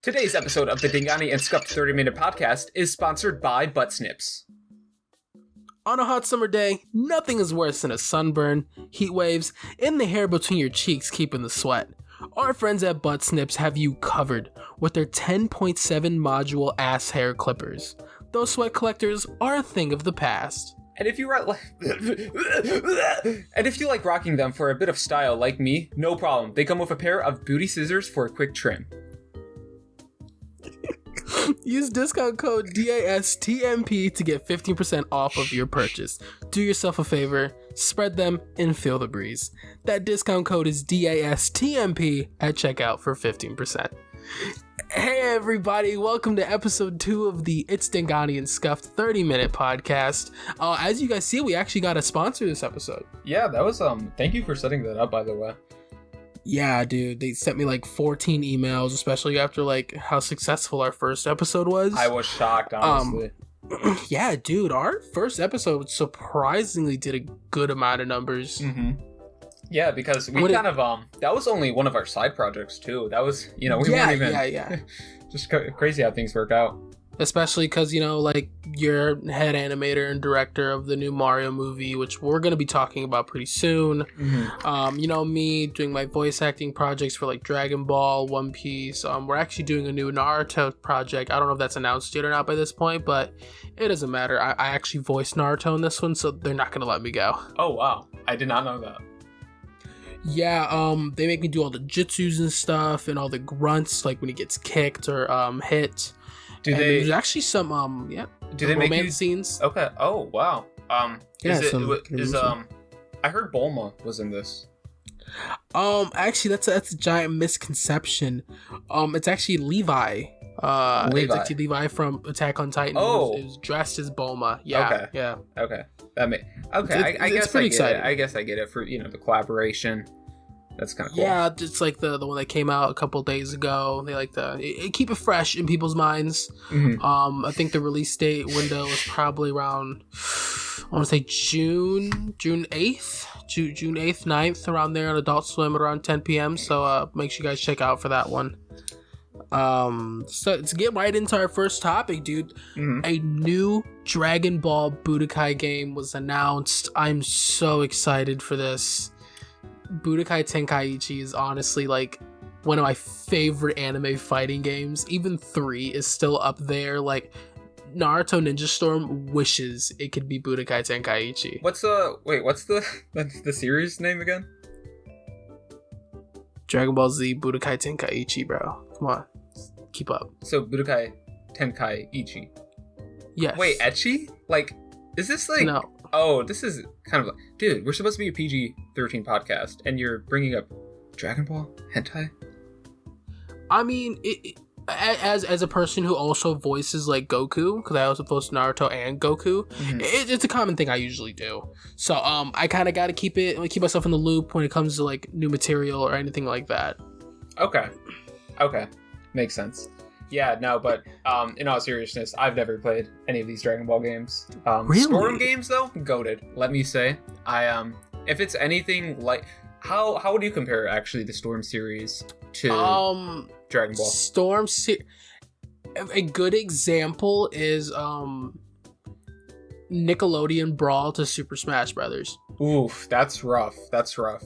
Today's episode of the Dingani and Scuffed 30-Minute Podcast is sponsored by Buttsnips. On a hot summer day, nothing is worse than a sunburn, heat waves, and the hair between your cheeks keeping the sweat. Our friends at Buttsnips have you covered with their 10.7 module ass hair clippers. Those sweat collectors are a thing of the past. And if you like rocking them for a bit of style like me, no problem. They come with a pair of booty scissors for a quick trim. Use discount code DASTMP to get 15% off of your purchase. Do yourself a favor, spread them, and feel the breeze. That discount code is DASTMP at checkout for 15%. Hey everybody, welcome to episode 2 of the It's Dingani and Scuffed 30-Minute Podcast. As you guys see, we actually got a sponsor this episode. Yeah, that was, thank you for setting that up, by the way. Yeah, dude, they sent me like 14 emails, especially after like how successful our first episode was. I was shocked, honestly. Yeah, dude, our first episode surprisingly did a good amount of numbers. Mm-hmm. Yeah, because we that was only one of our side projects too. That was, we weren't even... Yeah. Just crazy how things work out. Especially because, like, you're head animator and director of the new Mario movie, which we're going to be talking about pretty soon. Mm-hmm. Me doing my voice acting projects for, like, Dragon Ball, One Piece. We're actually doing a new Naruto project. I don't know if that's announced yet or not by this point, but it doesn't matter. I actually voiced Naruto in this one, so they're not going to let me go. Oh, wow. I did not know that. Yeah, they make me do all the jutsus and stuff and all the grunts, like when he gets kicked or hit. There's actually some do they romance make you... scenes. Okay. Oh wow. I heard Bulma was in this. Actually that's a giant misconception. It's actually Levi. It's actually Levi from Attack on Titan. Oh, it was dressed as Bulma. Yeah. Okay. Yeah. Okay. I guess pretty exciting. I guess I get it for the collaboration. That's kind of cool. Yeah, it's like the one that came out a couple days ago. They like to keep it fresh in people's minds. Mm-hmm. I think the release date window is probably around, I want to say June 8th, June 8th, 9th, around there on Adult Swim at around 10 p.m. So make sure you guys check out for that one. So let's get right into our first topic, dude. Mm-hmm. A new Dragon Ball Budokai game was announced. I'm so excited for this. Budokai Tenkaichi is honestly like one of my favorite anime fighting games. Even 3 is still up there. Like, Naruto Ninja Storm wishes it could be Budokai Tenkaichi. What's the series name again? Dragon Ball Z Budokai Tenkaichi, bro. Come on, keep up. So Budokai Tenkaichi. Yes. Wait, ecchi? Like, is this like... No. Oh, this is kind of like... Dude, we're supposed to be a PG-13 podcast, and you're bringing up Dragon Ball hentai? I mean, as a person who also voices like Goku, because I also voice Naruto and Goku, mm-hmm. It's a common thing I usually do. So I kind of got to keep myself in the loop when it comes to like new material or anything like that. Okay, makes sense. Yeah, no, but in all seriousness, I've never played any of these Dragon Ball games. Really? Storm games, though, goated. Let me say, if it's anything like, how would you compare actually the Storm series to Dragon Ball? A good example is Nickelodeon Brawl to Super Smash Brothers. Oof, that's rough.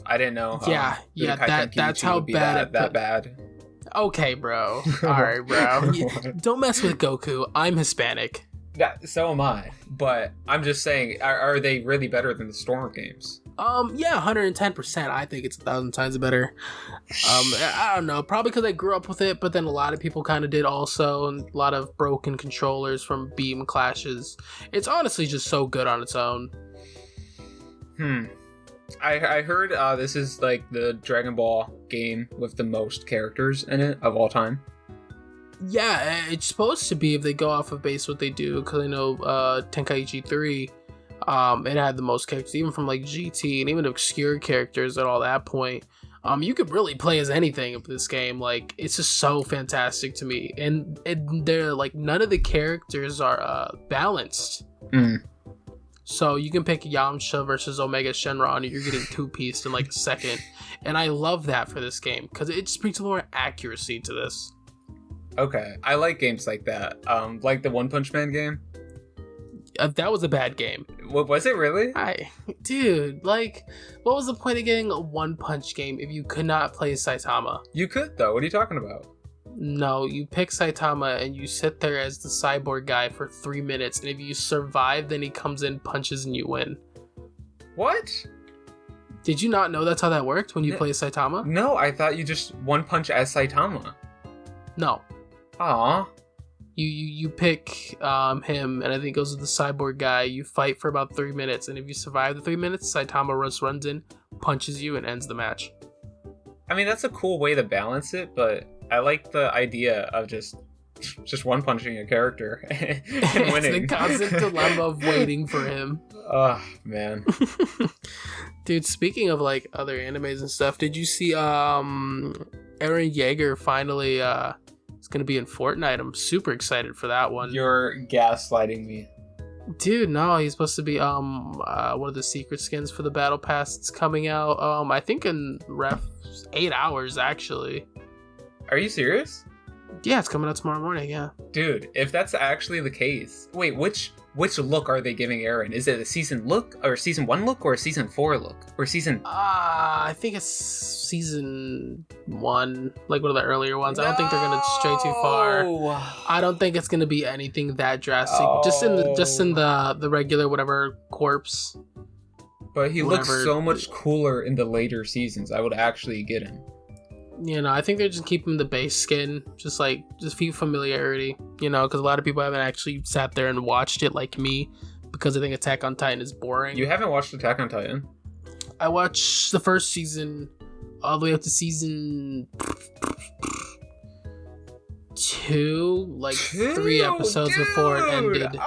I didn't know. Yeah, that's how bad that bad. Okay, bro. Alright, bro. Don't mess with Goku. I'm Hispanic. So am I. But I'm just saying, are they really better than the Storm games? Yeah, 110%. I think it's 1,000 times better. I don't know. Probably because I grew up with it, but then a lot of people kind of did also, and a lot of broken controllers from beam clashes. It's honestly just so good on its own. I heard this is like the Dragon Ball game with the most characters in it of all time. Yeah, it's supposed to be if they go off of base what they do, because I know Tenkaichi 3, it had the most characters, even from like GT and even obscure characters at all that point. You could really play as anything of this game. Like, it's just so fantastic to me, and they're like none of the characters are balanced. So you can pick Yamcha versus Omega Shenron, and you're getting two-pieced in like a second. And I love that for this game, because it just brings more accuracy to this. Okay, I like games like that. Like the One Punch Man game. That was a bad game. What was it really? Dude, like, what was the point of getting a One Punch game if you could not play Saitama? You could though. What are you talking about? No, you pick Saitama and you sit there as the cyborg guy for 3 minutes, and if you survive, then he comes in, punches, and you win. What? Did you not know that's how that worked when you play Saitama? No, I thought you just one punch as Saitama. No. Aw. You pick him, and I think it goes with the cyborg guy. You fight for about 3 minutes, and if you survive the 3 minutes, Saitama just runs in, punches you, and ends the match. I mean, that's a cool way to balance it, but I like the idea of just one punching a character and winning. It's the constant dilemma of waiting for him. Oh man. Dude, speaking of like other animes and stuff, did you see Eren Yeager finally is gonna be in Fortnite? I'm super excited for that one. You're gaslighting me. Dude, no, he's supposed to be one of the secret skins for the battle pass. It's coming out I think in 8 hours actually. Are you serious? Yeah, it's coming out tomorrow morning, yeah. Dude, if that's actually the case, wait, which look are they giving Eren? Is it a season look, or season 1 look, or a season 4 look, or season? I think it's season 1, like one of the earlier ones. No! I don't think they're gonna stray too far. I don't think it's gonna be anything that drastic. Oh. Just in the regular whatever corpse. But he looks so much cooler in the later seasons. I would actually get him. You know, I think they're just keeping the base skin, just few familiarity, you know, because a lot of people haven't actually sat there and watched it like me, because I think Attack on Titan is boring. You haven't watched Attack on Titan? I watched the first season all the way up to season 2, like 3 episodes before it ended.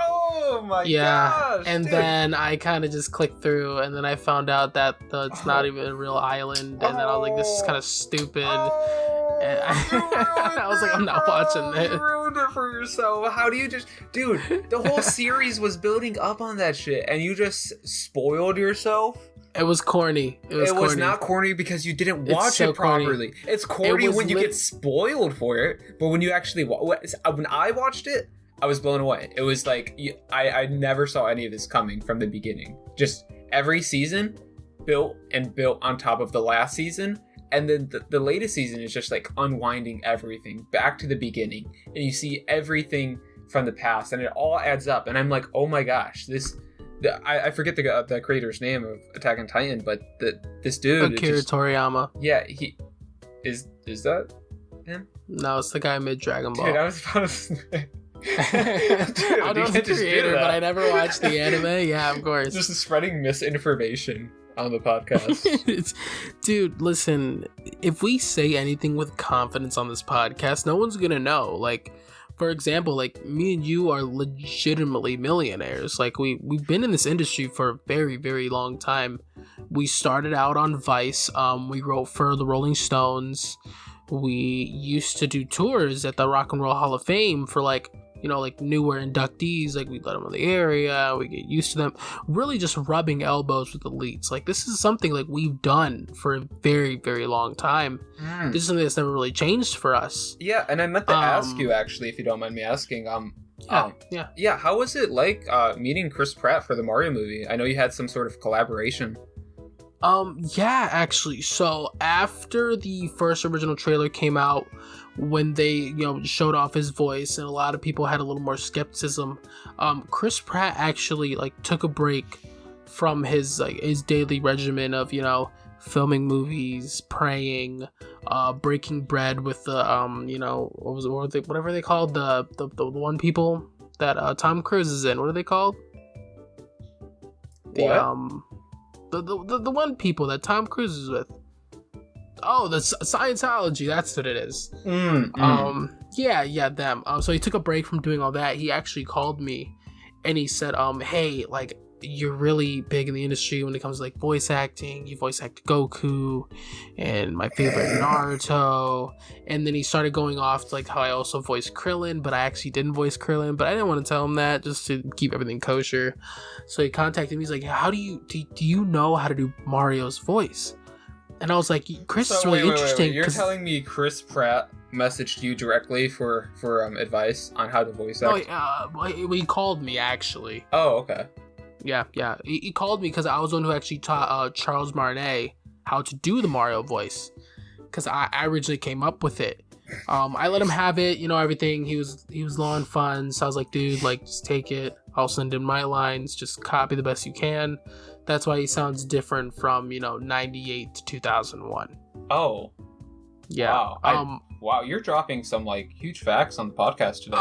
Oh my gosh! And dude. Then I kind of just clicked through, and then I found out that it's not even a real island, and then I was like, this is kind of stupid. And I was like, I'm not watching this. You ruined it for yourself. How do you just... Dude, the whole series was building up on that shit, and you just spoiled yourself? It was corny. It was not corny because you didn't watch it properly. Corny. It's corny when you get spoiled for it, but when you actually... When I watched it, I was blown away. It was like, I never saw any of this coming from the beginning. Just every season built on top of the last season. And then the latest season is just like unwinding everything back to the beginning. And you see everything from the past and it all adds up. And I'm like, oh my gosh, I forget the creator's name of Attack on Titan, but this dude. Akira Toriyama. Yeah, he... Is that him? No, it's the guy mid Dragon Ball. Dude, I was about to say... Dude, I know the creator, but I never watched the anime. Yeah, of course. Just spreading misinformation on the podcast. Dude, listen, if we say anything with confidence on this podcast, no one's gonna know. Like, for example, like me and you are legitimately millionaires. Like we've been in this industry for a very, very long time. We started out on Vice. We wrote for the Rolling Stones. We used to do tours at the Rock and Roll Hall of Fame for like newer inductees. Like we let them in the area, we get used to them, really just rubbing elbows with elites. Like this is something like we've done for a very, very long time. This is something that's never really changed for us. Yeah, and I meant to ask you actually, if you don't mind me asking, yeah, how was it like meeting Chris Pratt for the Mario movie? I know you had some sort of collaboration. Yeah, actually. So after the first original trailer came out, when they, showed off his voice and a lot of people had a little more skepticism, Chris Pratt actually took a break from his daily regimen of, filming movies, praying, breaking bread with the, whatever they called, the one people that Tom Cruise is in. What are they called? The one people that Tom Cruise is with. Oh, the Scientology. That's what it is. Yeah, them. So he took a break from doing all that. He actually called me, and he said, "Hey, you're really big in the industry when it comes to voice acting. You voice act Goku, and my favorite Naruto." And then he started going off to how I also voiced Krillin, but I actually didn't voice Krillin. But I didn't want to tell him that, just to keep everything kosher. So he contacted me. He's like, "How do you know how to do Mario's voice?" And I was like, "Chris, is really interesting." Wait. You're telling me Chris Pratt messaged you directly for advice on how to voice act? He called me actually. Oh, okay. Yeah. He called me because I was the one who actually taught Charles Martinet how to do the Mario voice, because I originally came up with it. I let him have it, everything. He was low on funds, so I was like, dude, like, just take it. I'll send in my lines, just copy the best you can. That's why he sounds different from 98 to 2001. Oh, yeah. Wow. Wow, you're dropping some like huge facts on the podcast today.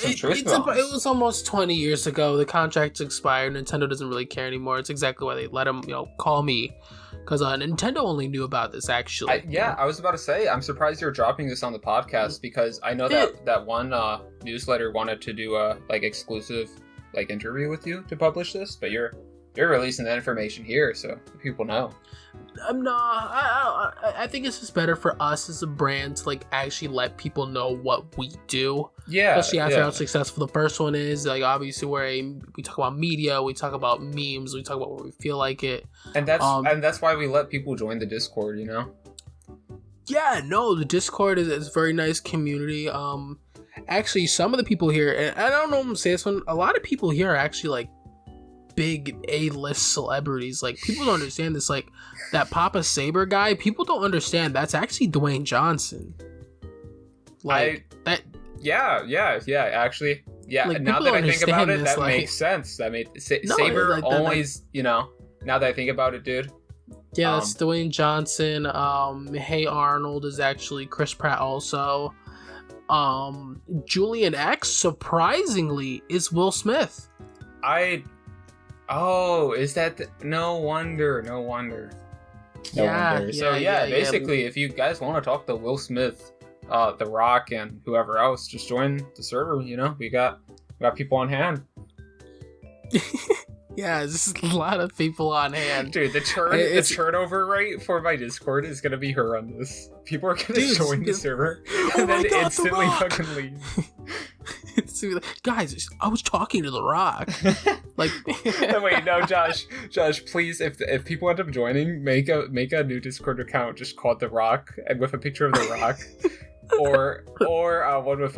It was almost 20 years ago. The contract's expired. Nintendo doesn't really care anymore. It's exactly why they let him call me, because Nintendo only knew about this actually. I was about to say, I'm surprised you're dropping this on the podcast, because I know that one newsletter wanted to do a like exclusive like interview with you to publish this, but you're releasing that information here, so people know. I think it's just better for us as a brand to like actually let people know what we do. Yeah. Especially after how successful the first one is. Like, obviously we talk about media, we talk about memes, we talk about what we feel like it. And that's why we let people join the Discord, Yeah, no, the Discord is a very nice community. Actually, some of the people here, and I don't know if I'm saying this one, a lot of people here are actually like big A-list celebrities. Like, people don't understand this. Like, that Papa Saber guy, people don't understand that's actually Dwayne Johnson. Like, actually, like, now that I think about it, that makes sense. That made Saber like always, now that I think about it, dude. Yeah, that's Dwayne Johnson. Hey Arnold is actually Chris Pratt also. Julian X, surprisingly, is Will Smith. Is that no wonder. So basically, if you guys want to talk to Will Smith, The Rock, and whoever else, just join the server. We got people on hand. Yeah, there's a lot of people on hand. Dude, the turnover rate for my Discord is gonna be horrendous. People are gonna join the server and then instantly fucking leave. Guys, I was talking to The Rock. Like, wait, no, Josh, please, if people end up joining, make a new Discord account just called The Rock and with a picture of The Rock, or one with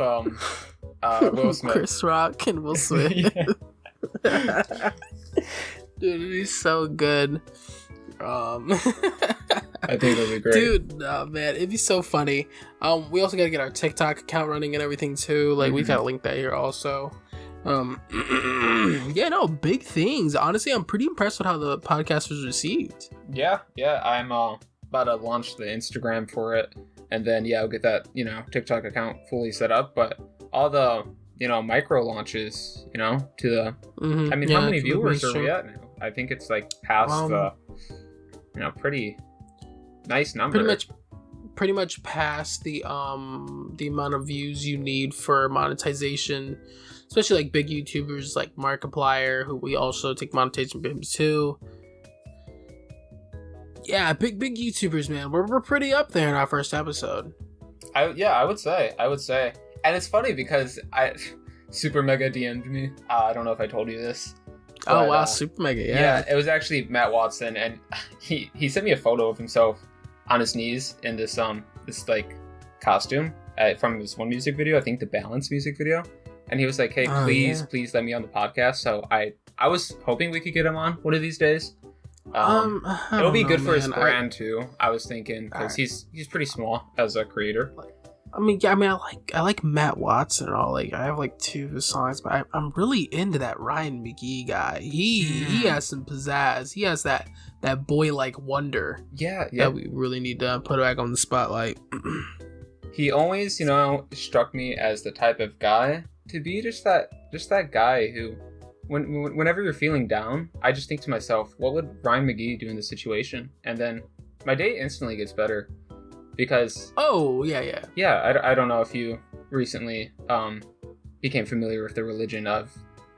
Will Smith, Chris Rock, and Will Smith. Dude, he's so good. I think that'd be great. Dude, man, it'd be so funny. We also gotta get our TikTok account running and everything too. Like, we gotta link that here also. Big things. Honestly, I'm pretty impressed with how the podcast was received. Yeah, I'm about to launch the Instagram for it, and then I'll get that TikTok account fully set up. But all the micro launches, to the. I mean, how many viewers are we at now? I think it's like past the, pretty nice number. Pretty much past the amount of views you need for monetization, especially like big YouTubers like Markiplier, who we also take monetization from him too. Yeah, big YouTubers, man. We're pretty up there in our first episode. I would say. And it's funny because Super Mega DM'd me. I don't know if I told you this. But, wow, Super Mega, yeah. It was actually Matt Watson, and he sent me a photo of himself on his knees in this like costume from this one music video. I think the Balance music video. And he was like, "Hey, please let me on the podcast." So I was hoping we could get him on one of these days. It'll be good for his brand too. I was thinking, because he's pretty small as a creator. I like Matt Watson and all. Like, I have like 2 of his songs, but I'm really into that Ryan McGee guy. He has some pizzazz. He has that boy-like wonder. Yeah. That we really need to put back on the spotlight. He always, struck me as the type of guy to be just that guy who, whenever you're feeling down, I just think to myself, what would Ryan McGee do in this situation? And then my day instantly gets better. Because I don't know if you recently became familiar with the religion of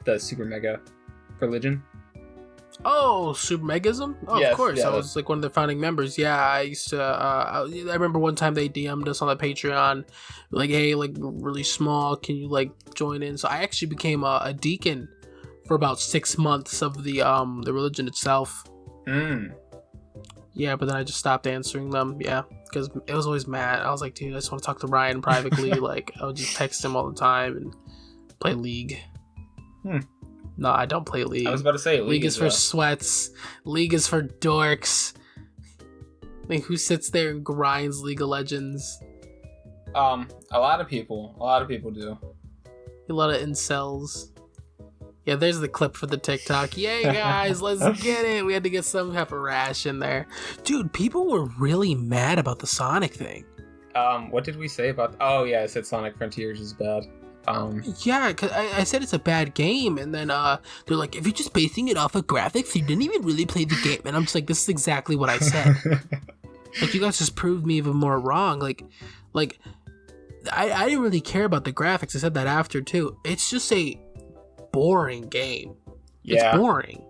the Super Mega religion. Oh, Super Megasm? Oh, yes, of course. I was like one of the founding members. Yeah, I used to. I remember one time they DM'd us on the Patreon, like, "Hey, like, really small, can you like join in?" So I actually became a deacon for about 6 months of the religion itself. Yeah, but then I just stopped answering them. Yeah, because it was always Matt. I was like, dude, I just want to talk to Ryan privately. Like, I would just text him all the time and play League. No, I don't play League. I was about to say League is for sweats. League is for dorks. Like, who sits there and grinds League of Legends? A lot of people do. A lot of incels. Yeah, there's the clip for the TikTok. Yay, guys, let's get it. We had to get some type of rash in there. Dude, people were really mad about the Sonic thing. What did we say about... Oh, yeah, I said Sonic Frontiers is bad. Yeah, because I said it's a bad game, and then they're like, if you're just basing it off of graphics, you didn't even really play the game. And I'm just like, this is exactly what I said. Like, you guys just proved me even more wrong. Like, I didn't really care about the graphics. I said that after, too. It's just a boring game. Yeah. It's boring.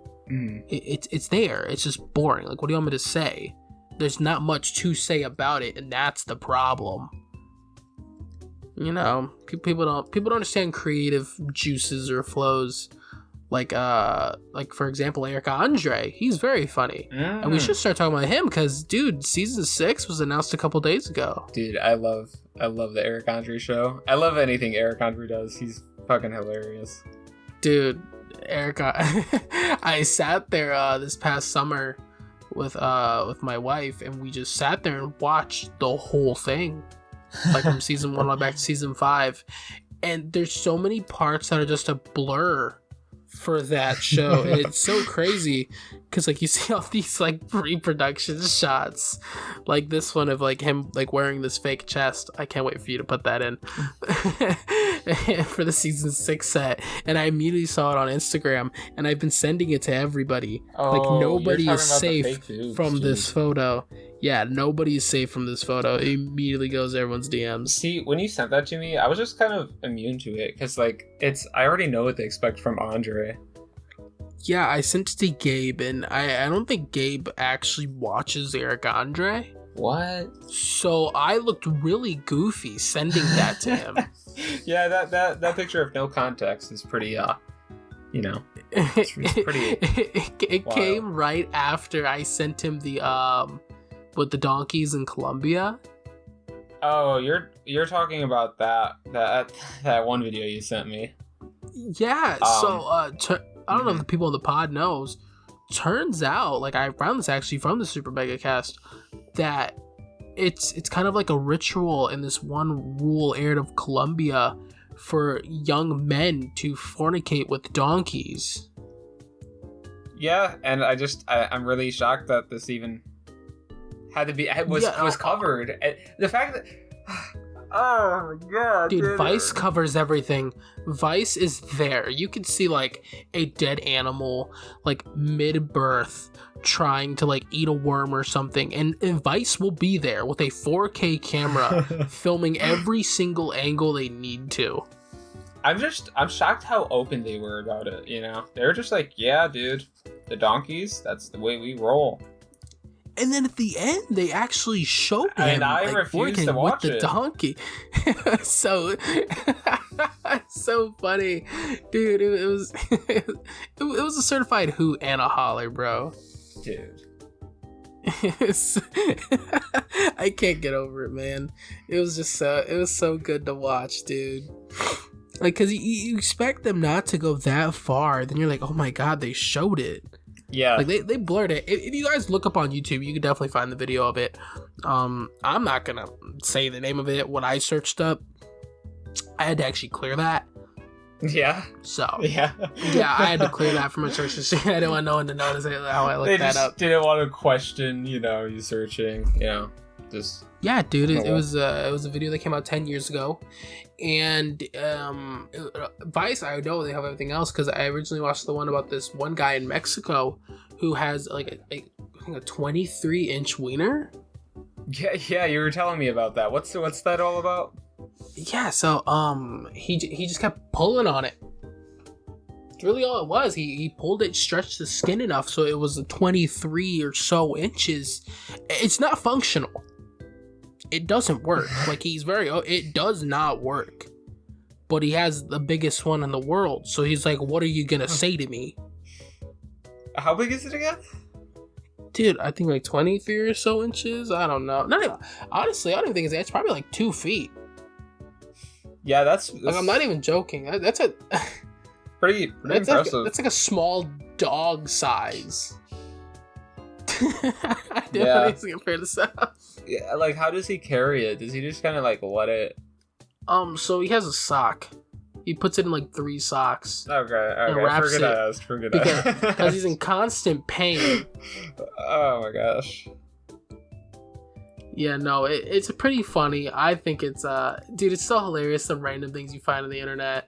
It's there. It's just boring. Like, what do you want me to say? There's not much to say about it, and that's the problem. You know, people don't understand creative juices or flows. Like for example, Eric Andre. He's very funny, and we should start talking about him because, dude, season 6 was announced a couple days ago. Dude, I love the Eric Andre show. I love anything Eric Andre does. He's fucking hilarious. Dude, Eric, I sat there this past summer with my wife, and we just sat there and watched the whole thing. Like from season 1 back to season 5, and there's so many parts that are just a blur for that show, and it's so crazy because like you see all these like pre-production shots, like this one of like him like wearing this fake chest. I can't wait for you to put that in for the season 6 set, and I immediately saw it on Instagram, and I've been sending it to everybody. Like nobody is safe from this photo. Yeah, nobody is safe from this photo. It immediately goes to everyone's DMs. See, when you sent that to me, I was just kind of immune to it because, like, I already know what they expect from Andre. Yeah, I sent it to Gabe, and I don't think Gabe actually watches Eric Andre. What? So I looked really goofy sending that to him. Yeah, that picture of no context is pretty, you know, it's pretty. It came right after I sent him the with the donkeys in Colombia. Oh, you're talking about that one video you sent me. Yeah. So I don't know if the people in the pod knows. Turns out, like I found this actually from the Super Mega Cast, that it's kind of like a ritual in this one rural area of Colombia for young men to fornicate with donkeys. Yeah, and I'm really shocked that this even had to be was covered. The fact that oh my god, dude, Vice covers everything. Vice is there. You can see like a dead animal like mid-birth trying to like eat a worm or something, and Vice will be there with a 4K camera filming every single angle they need to. I'm shocked how open they were about it, you know? They were just like, yeah, dude, the donkeys, that's the way we roll. And then at the end, they actually showed him and I like, refused to watch with the donkey. So funny, dude. It was it was a certified hoot and a holler, bro. Dude, I can't get over it, man. It was so good to watch, dude. Like, cause you expect them not to go that far, then you're like, oh my god, they showed it. Yeah, like they blurred it. If you guys look up on YouTube, you can definitely find the video of it. I'm not gonna say the name of it. What I searched up, I had to actually clear that. Yeah. So yeah, I had to clear that from my search history. I didn't want no one to notice how I looked that up. Didn't want to question, you searching, just. Yeah, dude, it was a video that came out 10 years ago, and Vice, I know they have everything else because I originally watched the one about this one guy in Mexico who has like I think a 23-inch wiener. Yeah, you were telling me about that. What's that all about? Yeah, so he just kept pulling on it. It's really all it was. He pulled it, stretched the skin enough so it was 23 or so inches. It's not functional. It doesn't work. Like it does not work. But he has the biggest one in the world. So he's like, what are you gonna say to me? How big is it again? Dude, I think like 23 or so inches. I don't know. Not even, honestly, I don't even think it's probably like 2 feet. Yeah, that's like, I'm not even joking. That's a pretty impressive. That's like a small dog size. I don't Yeah. know anything compared to that. Yeah, like how does he carry it? Does he just kind of like let it? So he has a sock. He puts it in like 3 socks. Okay. And wraps Forget it. Because he's in constant pain. Oh my gosh. Yeah, no, it's pretty funny. I think it's dude, it's so hilarious the random things you find on the internet.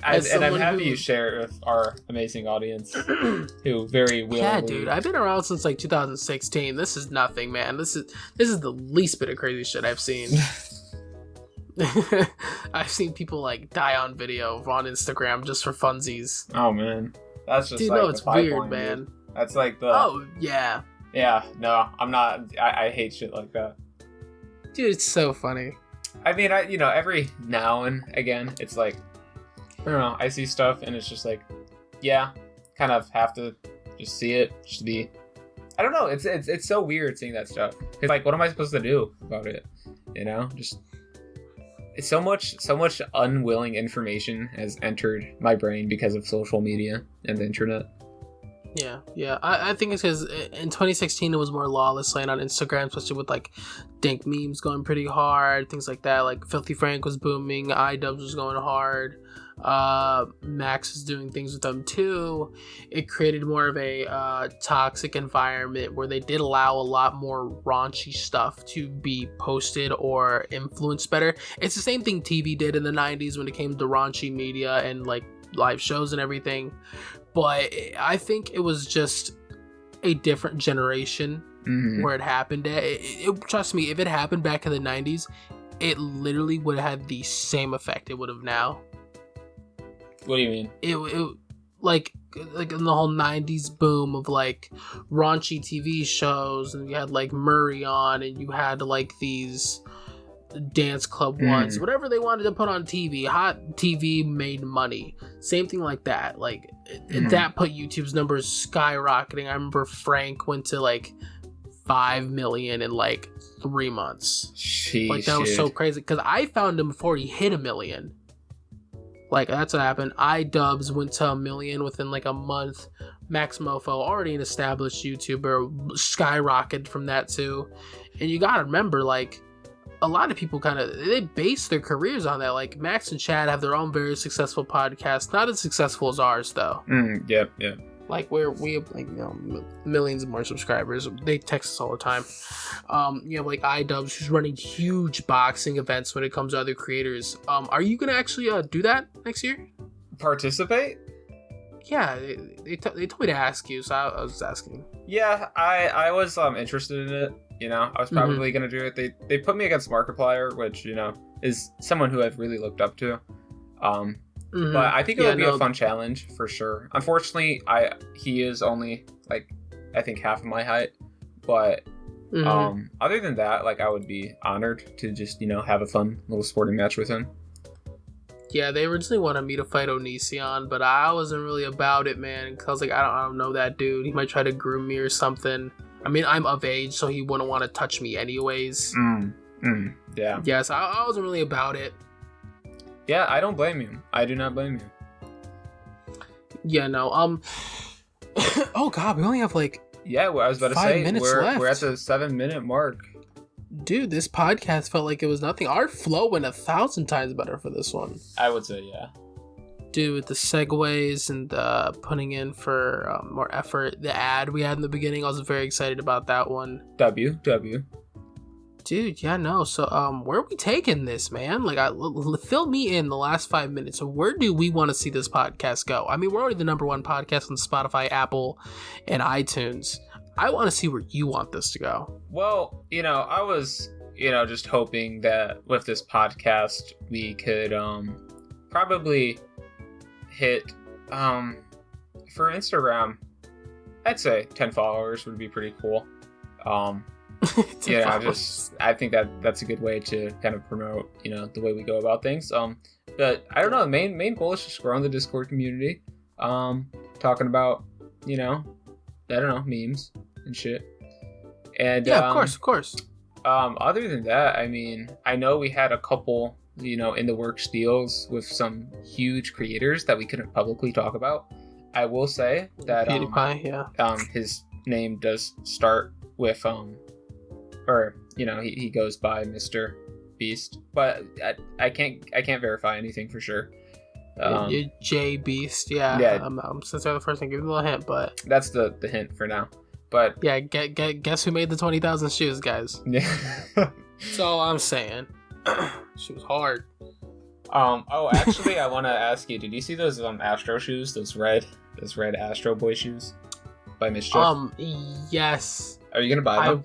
I'm happy you share it with our amazing audience, who very willingly. Yeah, dude, I've been around since like 2016. This is nothing, man. This is the least bit of crazy shit I've seen. I've seen people like die on video on Instagram just for funsies. Oh man, that's just dude. like No, it's weird, man. Dude. That's like the. Oh yeah. Yeah, no, I'm not. I hate shit like that. Dude, it's so funny. I mean, every now and again, it's like, I don't know, I see stuff and it's just like, yeah, kind of have to just see it, just be. I don't know. It's so weird seeing that stuff. It's like, what am I supposed to do about it? Just. It's so much unwilling information has entered my brain because of social media and the internet. Yeah. I think it's because in 2016 it was more lawless land on Instagram, especially with like dank memes going pretty hard, things like that. Like Filthy Frank was booming, iDubbbz was going hard. Max is doing things with them too. It created more of a toxic environment where they did allow a lot more raunchy stuff to be posted or influenced better. It's the same thing TV did in the 90s when it came to raunchy media and like live shows and everything, but I think it was just a different generation where it happened. Trust me, if it happened back in the 90s, it literally would have had the same effect it would have now. What do you mean? It like in the whole 90s boom of like raunchy TV shows, and you had like Murray on, and you had like these dance club ones, whatever they wanted to put on TV. Hot TV made money. Same thing like that. Like that put YouTube's numbers skyrocketing. I remember Frank went to like 5 million in like 3 months. Sheesh, like that was so crazy because I found him before he hit 1 million. Like, that's what happened. iDubbbz went to 1 million within like a month. Max Mofo, already an established YouTuber, skyrocketed from that too. And you gotta remember, like, a lot of people they base their careers on that. Like, Max and Chad have their own very successful podcasts. Not as successful as ours, though. Yep. Like, we have, like, millions of more subscribers. They text us all the time. You have, like, iDubbbz, who's running huge boxing events when it comes to other creators. Are you going to actually do that next year? Participate? Yeah, they told me to ask you, so I was just asking. Yeah, I was interested in it. I was probably going to do it. They put me against Markiplier, which, is someone who I've really looked up to. But I think it would be a fun challenge for sure. Unfortunately, he is only like I think half of my height, but other than that, like I would be honored to just have a fun little sporting match with him. Yeah, they originally wanted me to fight Onision, but I wasn't really about it, man. Because I was like, I don't know that dude. He might try to groom me or something. I mean, I'm of age, so he wouldn't want to touch me anyways. Yeah. Yeah, so I wasn't really about it. Yeah, I don't blame you. I do not blame you. Yeah, no. Oh god, we only have like. Yeah, well, I was about to say we're at the 7-minute mark. Dude, this podcast felt like it was nothing. Our flow went 1,000 times better for this one. I would say, yeah. Dude, with the segues and putting in for more effort, the ad we had in the beginning, I was very excited about that one. W. Dude, yeah, no. So, where are we taking this, man? Like, fill me in the last 5 minutes. So, where do we want to see this podcast go? I mean, we're already the #1 podcast on Spotify, Apple, and iTunes. I want to see where you want this to go. Well, I was, just hoping that with this podcast, we could probably hit, for Instagram, I'd say 10 followers would be pretty cool. I think that's a good way to kind of promote, the way we go about things. But I don't know, the main goal is just growing the Discord community. Talking about, I don't know, memes and shit. And yeah, of course. Other than that, I mean, I know we had a couple, in the works deals with some huge creators that we couldn't publicly talk about. I will say that PewDiePie, his name does start with he goes by Mr. Beast, but I can't verify anything for sure. J Beast, yeah. Since they're the first thing, give me a little hint, but that's the hint for now. But yeah, guess who made the 20,000 shoes, guys? Yeah, that's all I'm saying. She was hard. Actually, I want to ask you: did you see those Astro shoes? Those red Astro Boy shoes by Mischief? Yes. Are you gonna buy them?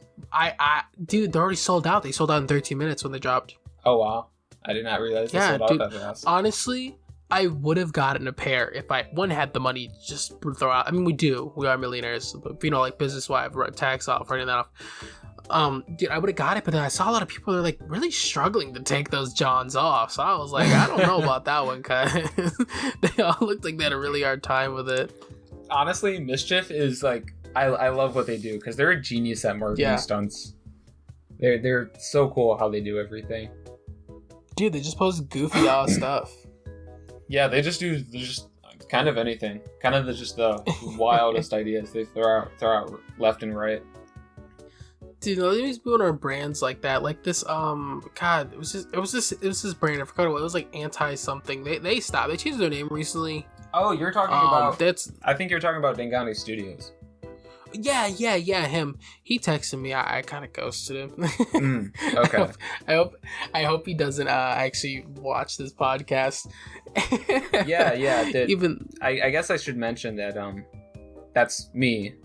Dude, they're already sold out. They sold out in 13 minutes when they dropped. Oh wow! I did not realize they sold out that fast. Honestly, I would have gotten a pair if I had the money just to throw out. I mean, we are millionaires, but like business-wise, tax off, writing that off. Dude, I would have got it, but then I saw a lot of people that are like really struggling to take those Johns off. So I was like, I don't know about that one, cause they all looked like they had a really hard time with it. Honestly, Mischief is like, I love what they do because they're a genius at marketing stunts. They're so cool how they do everything. Dude, they just post goofy ass stuff. Yeah, they're just kind of anything. Kind of just the wildest ideas they throw out left and right. Dude, let me build our brands like that. Like this, God, it was this brand. I forgot what it was, like anti something. They stopped. They changed their name recently. Oh, you're talking about. I think you're talking about Dengani Studios. Yeah, him. He texted me. I kind of ghosted him. Okay. I hope he doesn't actually watch this podcast. Yeah. I guess I should mention that that's me.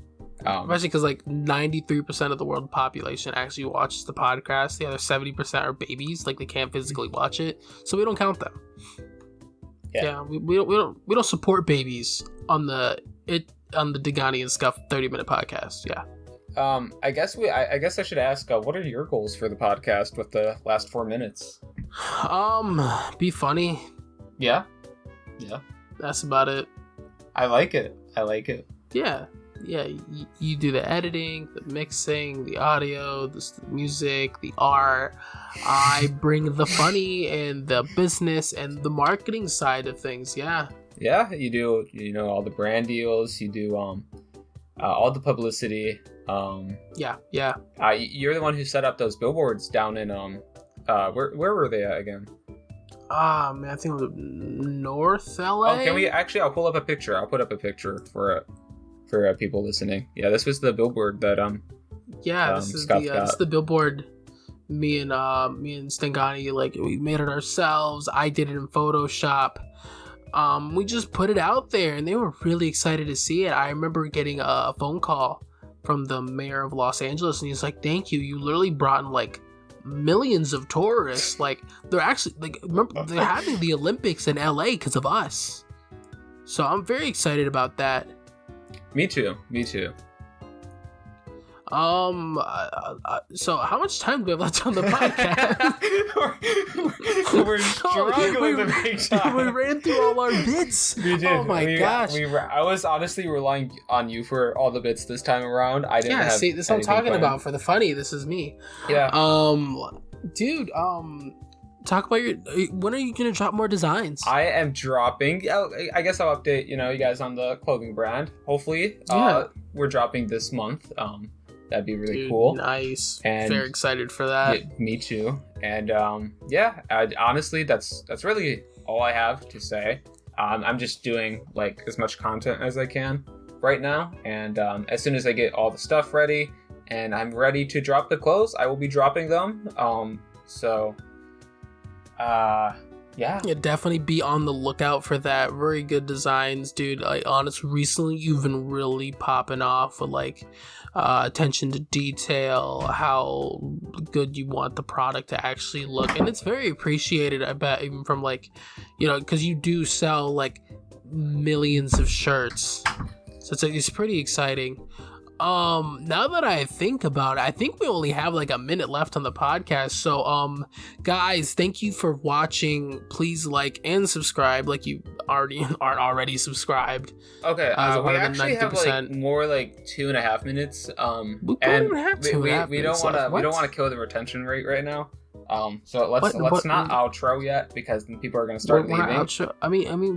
Especially because like 93% of the world population actually watches the podcast. The other 70% are babies. Like they can't physically watch it, so we don't count them. Yeah, we don't support babies on the Degani and Scuff 30-minute podcast. Yeah. I guess I should ask, what are your goals for the podcast with the last 4 minutes? Be funny. Yeah. That's about it. I like it. Yeah. You do the editing, the mixing, the audio, the music, the art. I bring the funny and the business and the marketing side of things. Yeah, you do, all the brand deals, you do all the publicity. Yeah. You're the one who set up those billboards down in where were they at again? Man, I think it was North LA. Oh, can we actually? I'll pull up a picture. I'll put up a picture for people listening. Yeah, this was the billboard that this is the billboard. Me and Stengani, like, we made it ourselves. I did it in Photoshop. We just put it out there, and they were really excited to see it. I remember getting a phone call from the mayor of Los Angeles, and he's like, "Thank you. You literally brought in like millions of tourists. Like, they're actually like, remember, they're having the Olympics in LA because of us." So I'm very excited about that. Me too. So how much time do we have left on the podcast? we're struggling to make time. We ran through all our bits. We did. Oh my gosh. I was honestly relying on you for all the bits this time around. I didn't have see, this is what I'm talking planned. about. For the funny, this is me. Yeah. Dude, talk about when are you gonna drop more designs? I am dropping. I guess I'll update you guys on the clothing brand. Hopefully, we're dropping this month. That'd be really cool. Nice. And very excited for that. Yeah, me too. And honestly, that's really all I have to say. I'm just doing like as much content as I can right now, and as soon as I get all the stuff ready and I'm ready to drop the clothes, I will be dropping them. Yeah, definitely be on the lookout for that. Very good designs, dude. Like, honestly, recently you've been really popping off with like attention to detail, how good you want the product to actually look, and it's very appreciated, I bet, even from like, because you do sell like millions of shirts, so it's pretty exciting. Now that I think about it, I think we only have like a minute left on the podcast. So, guys, thank you for watching. Please like and subscribe. Like you aren't already subscribed. Okay, we actually have like 90%. more like 2.5 minutes. We And don't have we don't want to kill the retention rate right now. So let's not outro yet because then people are gonna start leaving. I mean,